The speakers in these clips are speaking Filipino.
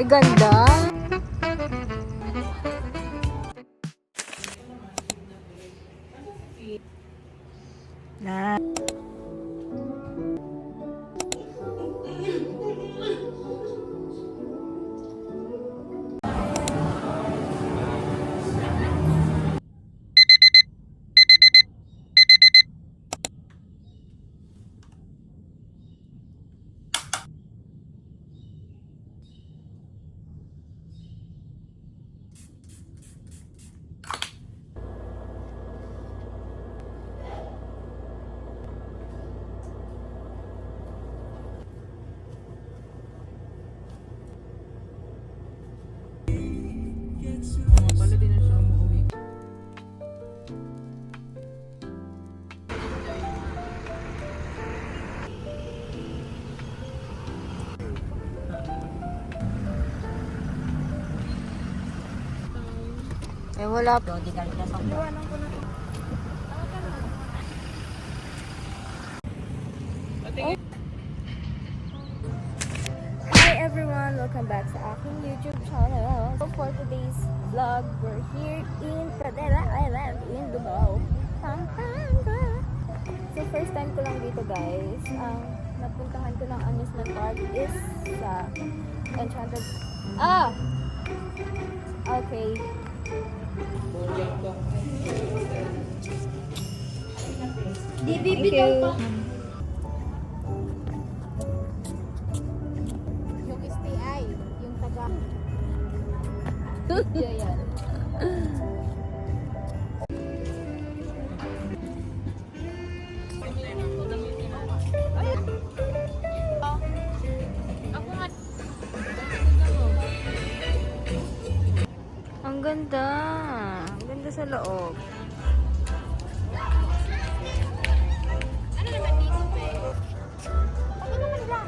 ganda. Na. Eh wala po. Di ka rin nasang po. Hi everyone! Welcome back sa aking YouTube channel. So for today's vlog, we're here in Pradera Island in Davao, Pampanga. So first time ko lang dito guys. Ang napuntahan ko ng amusement park is sa Enchanted... Okay. BBQ. Yung STI, yung taga. Yan. Ang ganda. Ang ganda sa loob. Ano naman dito, pe? Ano naman ba?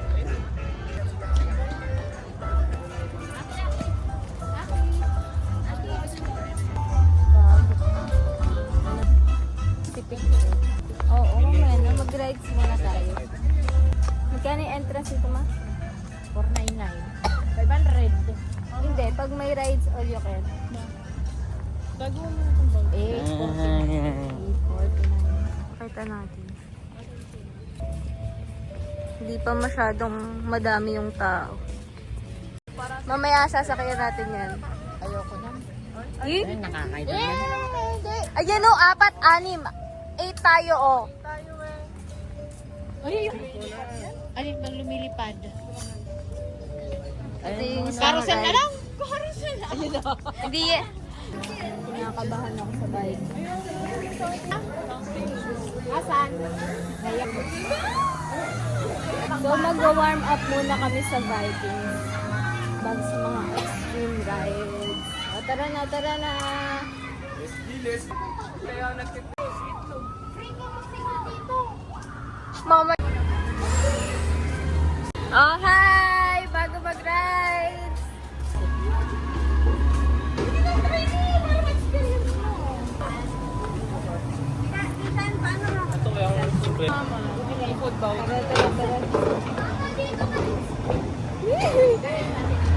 Tipid. Oo, mamaya mag-rides muna tayo. Magkano yung entrance dito, ma? 499. 500. Hindi, pag may rides, all you can. Bago mo itong bag. 849. Kita natin. Hindi pa masyadong madami yung tao. Mamaya sasakyan natin yan. Ayoko na. Eh? Nakakaita yan. Ayan o, 4, 6. 8 tayo o. Ay, alin bang lumilipad? Ito yung Carousel na ride. lang? Carousel na. Ayun na. Hindi. Kinakabahan ako sa bike. Asan? Nayak. So magwa-warm up muna kami sa Vikings. Bago sa mga extreme rides. O, tara na, tara na. Mama. Oh, hi! Bago mag-rides.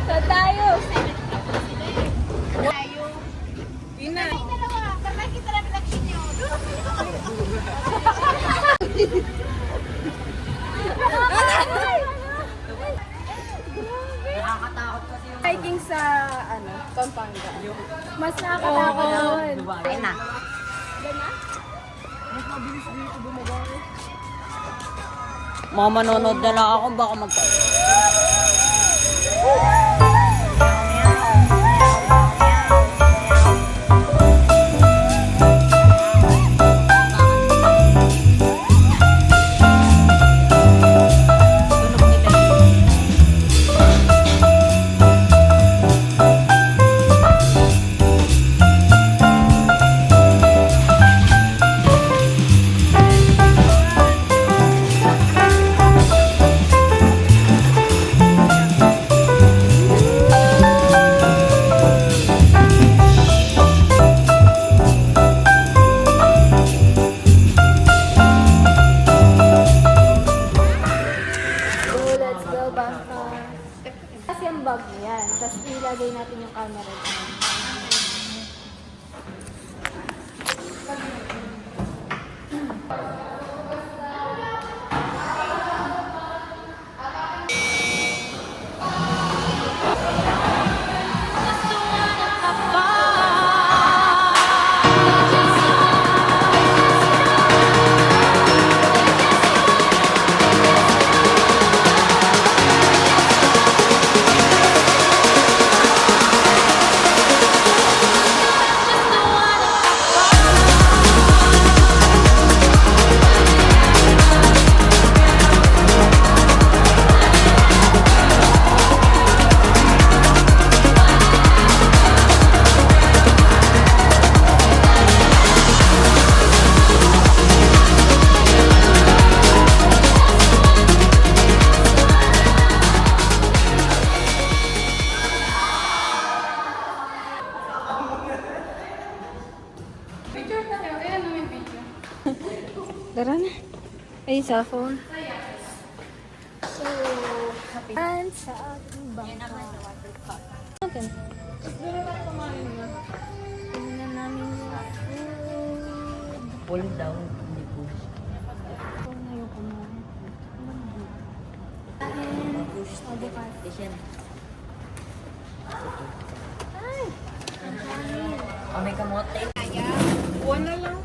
Saan tayo? Tayo. Ina. Sabay kita na pinag-in nyo. Nakakatakot kasi yung hiking sa Pampanga. Mas nakakatakot doon. Ayun na. Mas mabilis dito bumaba. Mga manonood na lang ako, baka magka... yung bag niyan. Tapos ilagay natin yung camera dyan. Picture na kayo. Ayan namin picture. Tara na. Ay, cellphone. So, and sa ating bangka. Okay. Siguro na kumain na. Tingnan namin yung food. Pull down, hindi push. Ito na yung kumain. And, avocado. Asian. Ay! Ang kanin. Oh, may kamote. One na lang.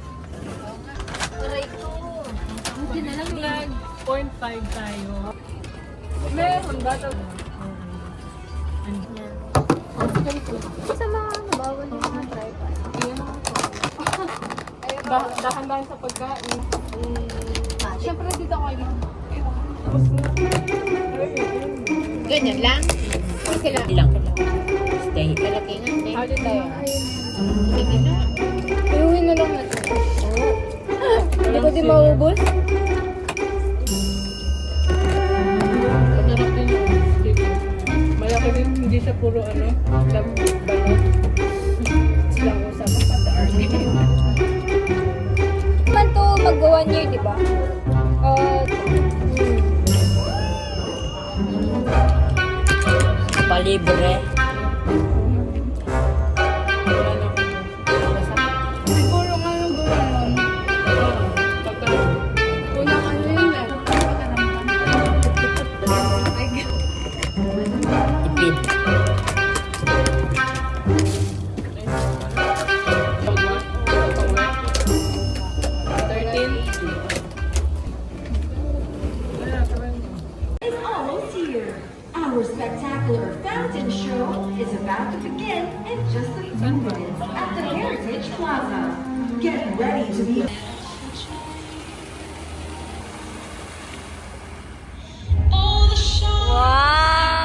Aray ko. Buti na lang. Nag 0.5 tayo. Meron ba ito? Yan. Sa mga bawal yung mga tripod. Dahan-dahan sa pagkain. Siyempre dito ako kayo. Ganyan lang? Okay lang. Hindi lang. Stay. Malaki nga. Hali tayo. Sige na. Iuwi na lang natin. Hindi ko di maubos. Masarap din yung dito. Malaki din, hindi siya puro ano, balot. Silang usap sa the army. Man to mag 1 year, di ba? Palibre. Wala na akong siguro nga yung gawin nun. Unang ano yun eh. Tipid. Is almost here. Our spectacular fountain show is about to begin in just a few minutes at the Heritage Plaza. Get ready to be Wow!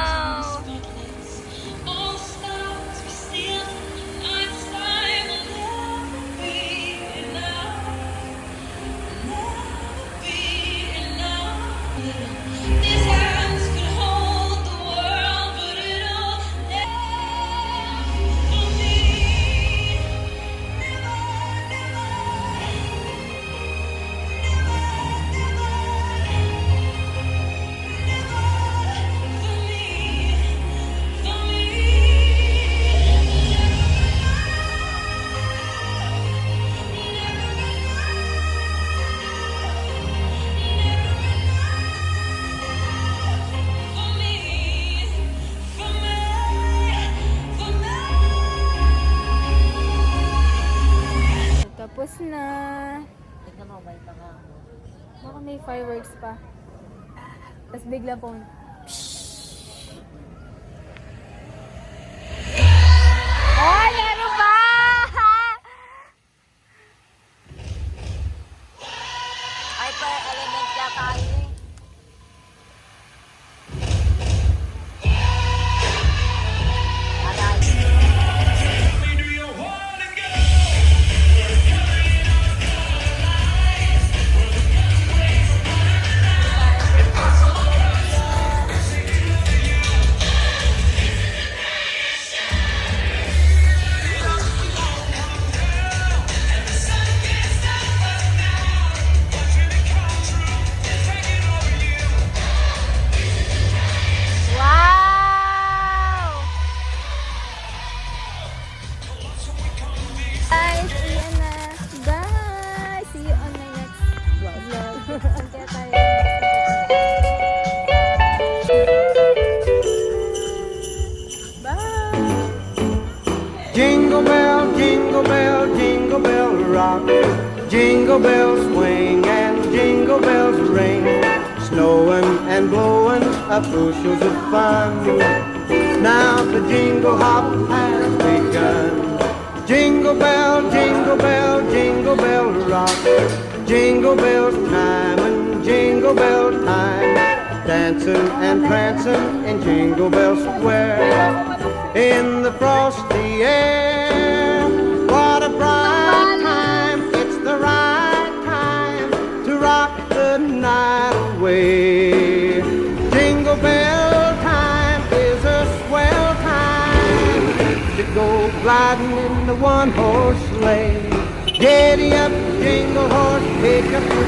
Tapos na. Tignan mo, may tanga ako. Baka may fireworks pa. Tapos bigla pong... Oh, meron ba? Ay, pa element yata yun eh. Aray. jingle bell rock. Jingle bells swing and jingle bells ring. Snowing and blowing up bushels of fun. Now the jingle hop has begun. Jingle bell rock. Jingle bells time and jingle bell time. Dancing and prancing in Jingle Bell Square. In the frosty air, what a bright time. It's the right time to rock the night away. Jingle bell time is a swell time to go gliding in the one-horse sleigh. Giddy up, jingle horse, pick up your